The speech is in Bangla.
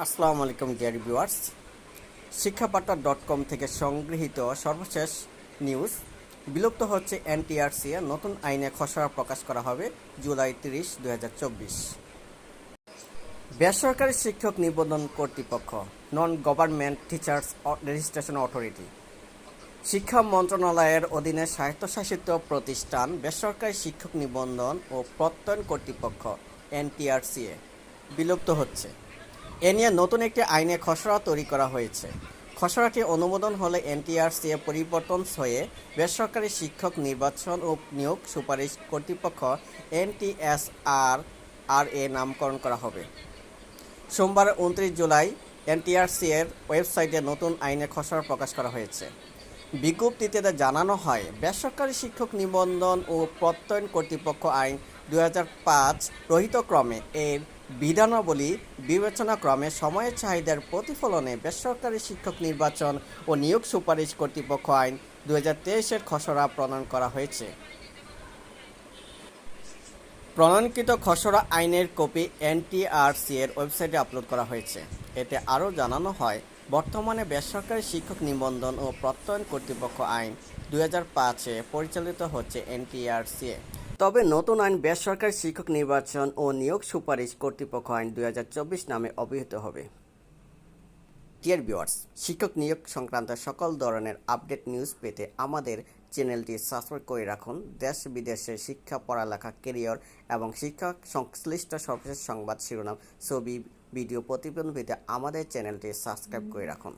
আসসালামু আলাইকুম ডিয়ার ভিউয়ার্স, শিক্ষাবার্তা.com থেকে সংগৃহীত সর্বশেষ নিউজ। বিলুপ্ত হচ্ছে এনটিআরসি, নতুন আইনে খসড়া প্রকাশ করা হবে জুলাই 30, 2024। বেসরকারি শিক্ষক নিবন্ধন কর্তৃপক্ষ, non government teachers registration authority, শিক্ষা মন্ত্রণালয়ের অধীনে স্বায়ত্তশাসিত প্রতিষ্ঠান বেসরকারি শিক্ষক নিবন্ধন ও প্রত্যয়ন কর্তৃপক্ষ এনটিআরসিএ বিলুপ্ত হচ্ছে। এ নিয়ে নতুন একটি আইনে খসড়া তৈরি করা হয়েছে। খসড়াটি অনুমোদন হলে এনটিআরসিএ পরিবর্তন হয়ে বেসরকারি শিক্ষক নির্বাচন ও নিয়োগ সুপারিশ কর্তৃপক্ষ এনটিএসআরআরএ নামকরণ করা হবে। সোমবার 29 জুলাই এনটিআরসিএর ওয়েবসাইটে নতুন আইনের খসড়া প্রকাশ করা হয়েছে। বিজ্ঞপ্তিতে জানানো হয়, বেসরকারি শিক্ষক নিবন্ধন ও প্রত্যয়ন কর্তৃপক্ষ আইন 2005 রহিতক্রমে এর বিধানাবলী বিবেচনাক্রমে সময়ের চাহিদার প্রতিফলনে বেসরকারি শিক্ষক নির্বাচন ও নিয়োগ সুপারিশ কর্তৃপক্ষ আইন 2023-এর খসড়া প্রণয়ন করা হয়েছে। প্রণয়নকৃত খসড়া আইনের কপি এনটিআরসি-এর ওয়েবসাইটে আপলোড করা হয়েছে। এতে আরও জানানো হয়, বর্তমানে বেসরকারি শিক্ষক নিবন্ধন ও প্রত্যয়ন কর্তৃপক্ষ আইন 2005-এ পরিচালিত হচ্ছে এনটিআরসি-এ। তবে নতুন আইন বেসরকারি শিক্ষক নির্বাচন ও নিয়োগ সুপারিশ কর্তৃপক্ষ আইন 2024 নামে অভিহিত হবে। ডিয়ার ভিউয়ার্স, শিক্ষক নিয়োগ সংক্রান্ত সকল ধরনের আপডেট নিউজ পেতে আমাদের চ্যানেলটি সাবস্ক্রাইব করে রাখুন। দেশ বিদেশের শিক্ষা, পড়ালেখা, ক্যারিয়ার এবং শিক্ষা সংশ্লিষ্ট সর্বশেষ সংবাদ, শিরোনাম, ছবি, ভিডিও প্রতিবেদন পেতে আমাদের চ্যানেলটি সাবস্ক্রাইব করে রাখুন।